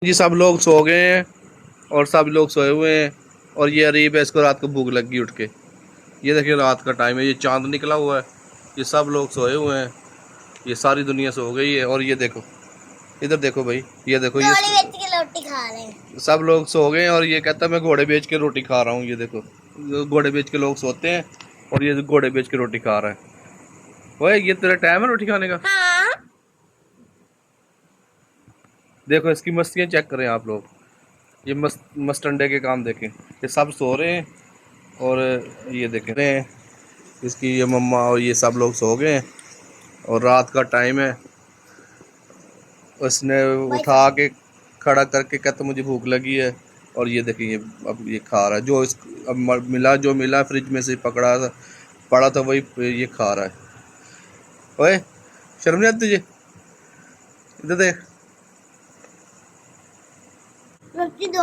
जी सब लोग सो गए हैं और सब लोग सोए हुए हैं। और ये अरीब है, इसको रात को भूख लगी उठ के। ये देखिए रात का टाइम है, ये चांद निकला हुआ है। ये सब लोग सोए हुए हैं, ये सारी दुनिया सो गई है। और ये देखो, इधर देखो भाई, ये देखो, ये घोड़े बेच के रोटी खा रहे हैं। सब लोग सो गए हैं। और ये कहता है मैं घोड़े बेच के रोटी खा रहा हूँ। ये देखो, घोड़े बेच के लोग सोते हैं और ये घोड़े बेच के रोटी खा रहा है। ओए ये तेरा टाइम है रोटी खाने का? हाँ। देखो इसकी मस्तियाँ चेक करें आप लोग। ये मस्त अंडे के काम देखें, ये सब सो रहे हैं। और ये देख रहे हैं, इसकी ये मम्मा और ये सब लोग सो गए हैं और रात का टाइम है। उसने भाई उठा के खड़ा करके कहता मुझे भूख लगी है। और ये देखिए, ये अब ये खा रहा है जो इस अब मिला, जो मिला फ्रिज में से पकड़ा था, पड़ा था, वही ये खा रहा है। ओए शर्म नहीं आती तुझे? इधर देख। रोटी दो।